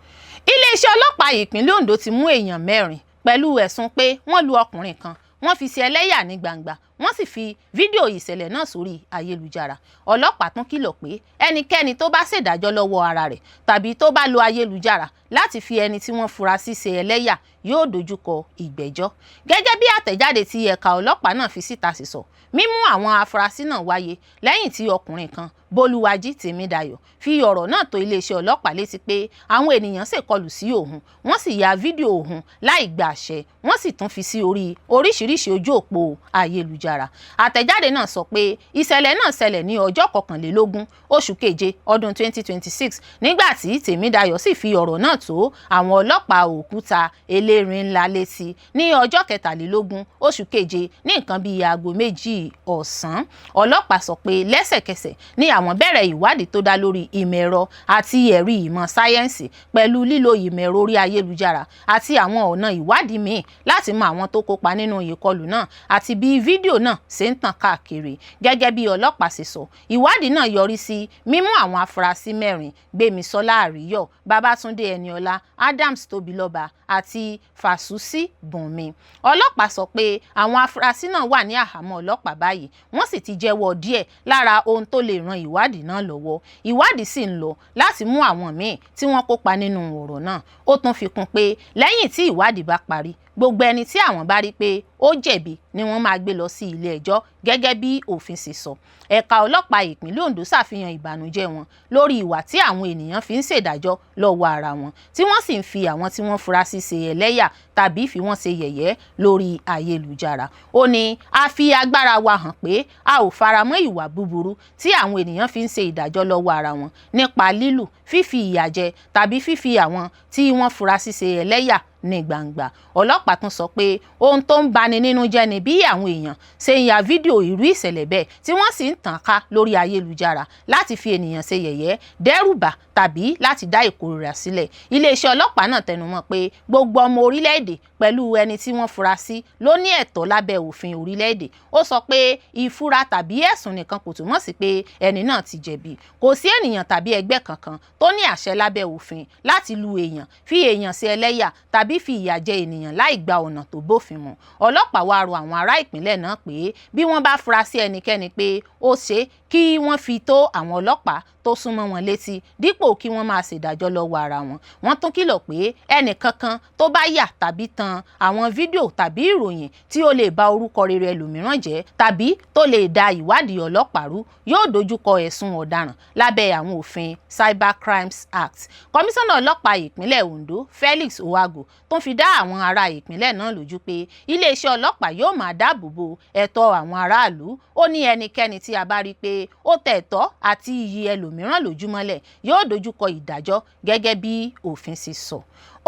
Speaker 1: Iléeṣẹ́ ọlọ́pàá ìpínlẹ̀ Ondo ti mú èèyàn 4 pẹ̀lú ẹ̀sùn pé wọ́n lu ọkùnrin kan, wọ́n fi ṣe ẹlẹ́yà ní gbangba, wọ́n sì fi fídíò ìṣẹ̀lẹ̀ náà sórí ayélujára. Ọlọ́pàá tún kìlọ̀ pé ẹnikẹ́ni tó bá ṣèdájọ́ lọ́wọ́ ara rẹ̀ tàbí tó bá lo ayélujára láti fi ẹni tí wọ́n fura sí ṣe ẹlẹ́yà yóò dojúkọ ìgbẹ́jọ́. Gẹ́gẹ́ bí àtẹ̀jáde tí ẹ̀ka ọlọ́pàá náà fi síta sì sọ, mímú àwọn afurasí náà wáyé lẹ́yìn tí ọkùnrin kan, Bólúwájí Tèmídayọ̀, fi ọ̀rọ̀ náà tó iléeṣẹ́ ọlọ́pàá létí pé àwọn ènìyàn ṣèkọlù sí òun, wọ́n sì ya fídíò òun láì gba àṣẹ, wọ́n sì tún fi sí orí oríṣiríṣi ojú òpó ayélujára. Àtẹ̀jáde náà sọ pé ìṣẹ̀lẹ̀ náà ṣẹlẹ̀ ní ọjọ́ 21 oṣù keje ọdún 2026, nígbà tí Tèmídayọ̀ sì fi ọ̀rọ̀ náà tó àwọn ọlọ́pàá Òkúta Elérin ńlá létí ní ọjọ́ 23 oṣù keje ní nǹkan bíi aago 2 ọ̀sán. Ọlọ́pàá sọ pé lẹ́sẹ̀kẹsẹ̀ ni àwọn bẹ̀rẹ̀ ìwádìí tó dá lórí ìmọ̀ ẹ̀rọ àti ẹ̀rí ìmọ̀ sáyẹ́ǹsì pẹ̀lú lílo ìmọ̀ ẹ̀rọ orí ayélujára àti àwọn ọ̀nà ìwádìí míì láti mọ àwọn tó kópa nínú ìkọlù náà àti bí fídíò náà ṣe ń tàn káàkiri. Gẹ́gẹ́ bí ọlọ́pàá ṣe sọ, ìwádìí náà yọrí sí mímú àwọn afurasí 4, Gbémisọ́lá Àríyọ̀, Babátúndé Ẹniọlá, Adams Tóbilọ́ba àti Fásùsí Bùnmi. Ọlọ́pàá sọ pé àwọn afurasí náà wà ní àhámọ́ ọlọ́pàá báyìí, wọ́n sì ti jẹ́wọ́ díẹ̀ lára ohun tó lè ran ìwádìí náà lọ́wọ́. Ìwádìí sì ń lọ láti mú àwọn míì tí wọ́n kópa nínú ọ̀rọ̀ náà. Ó tún fi kún pé lẹ́yìn tí ìwádìí bá parí, gbogbo ẹni tí àwọn bá rí pé ó jẹ̀bi ni wọ́n máa gbé lọ sí ilé ẹjọ́ gẹ́gẹ́ bí òfin sì sọ. Ẹ̀ka ọlọ́pàá ìpínlẹ̀ Ondo ṣàfihàn ìbànújẹ́ wọn lórí ìwà tí àwọn ènìyàn fi ń ṣèdájọ́ lọ́wọ́ ara wọn tí wọ́n sì ń fi àwọn tí wọ́n fura sí ṣe ẹlẹ́yà tàbí fi wọ́n ṣe yẹ̀yẹ́ lórí ayélujára. Ó ní a fi agbára wa hàn pé a ò faramọ́ ìwà búburú tí àwọn ènìyàn fi ń ṣe ìdájọ́ lọ́wọ́ ara wọn nípa lílù, fífi ìyà jẹ tàbí fífi àwọn tí wọ́n fura sí ṣe ẹlẹ́yà ní gbangba. Ọlọ́pàá tún sọ pé ohun tó ń bani nínú jẹ́ ni bí àwọn èèyàn ṣe ń ya fídíò irú ìṣẹ̀lẹ̀ bẹ́ẹ̀ tí wọ́n sì ń tàn ká lórí ayélujára láti fi ènìyàn ṣe yẹ̀yẹ́, dẹ́rùbà tàbí láti dá ìkórìíra sílẹ̀. Iléeṣẹ́ ọlọ́pàá náà tẹnumọ́ pé gbogbo ọmọ orílẹ̀-èdè pẹ̀lú ẹni tí wọ́n fura sí ló ní ẹ̀tọ́ lábẹ́ òfin orílẹ̀-èdè. Ó sọ pé ìfura tàbí ẹ̀sùn nìkan kò túmọ̀ sí pé ẹni náà ti jẹ̀bi. Kò sí ènìyàn tàbí ẹgbẹ́ kankan tó ní àṣẹ lábẹ́ òfin láti lu èèyàn, fi èèyàn ṣe ẹlẹ́yà tàbí fi ìyà jẹ ènìyàn láì gba ọ̀nà tó bófin mu. Ọlọ́pàá wá rọ àwọn ará ìpínlẹ̀ náà pé bí wọ́n bá fura sí ẹnikẹ́ni pé ó ṣe kí wọ́n fi tó àwọn ọlọ́pàá tó súnmọ́ wọn létí dípò kí wọ́n máa ṣèdájọ́ lọ́wọ́ ara wọn. Wọ́n tún kìlọ̀ pé ẹnìkankan tó bá yà tàbí tan àwọn fídíò tàbí ìròyìn tí ó lè ba orúkọ rere ẹlòmíràn jẹ́ tàbí tó lè da ìwádìí ọlọ́pàá rú yóò dojúkọ ẹ̀sùn ọ̀daràn lábẹ́ àwọn òfin Cyber Crimes Act. Kọmíṣánná ọlọ́pàá ìpínlẹ̀ Ondo Felix Owago tó fi dá àwọn ará ìpínlẹ̀ náà lójú pé iléeṣẹ́ ọlọ́pàá yóò máa dáàbò bo ẹ̀tọ́ àwọn aráàlú. Ó ní ẹnikẹ́ni tí a bá rí pé ó tẹ ẹ̀tọ́ àti iyì ẹlòmíràn lójúmọ́lẹ̀ yóò dojúkọ ìdájọ́ gẹ́gẹ́ bí òfin sì sọ.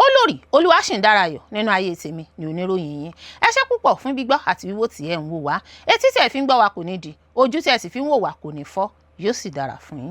Speaker 1: Olórí Olúwaṣìndárayọ̀ nínú ayé tèmi ni oníròyìn yín. Ẹ ṣé púpọ̀ fún gbígbọ́ àti wíwò tí ẹ ń wò wá. Etí tí ẹ fi ń gbọ́ wa kò ní di, ojú tí ẹ sì fi ń wò wá kò ní fọ́, yóò sì dára fún yín.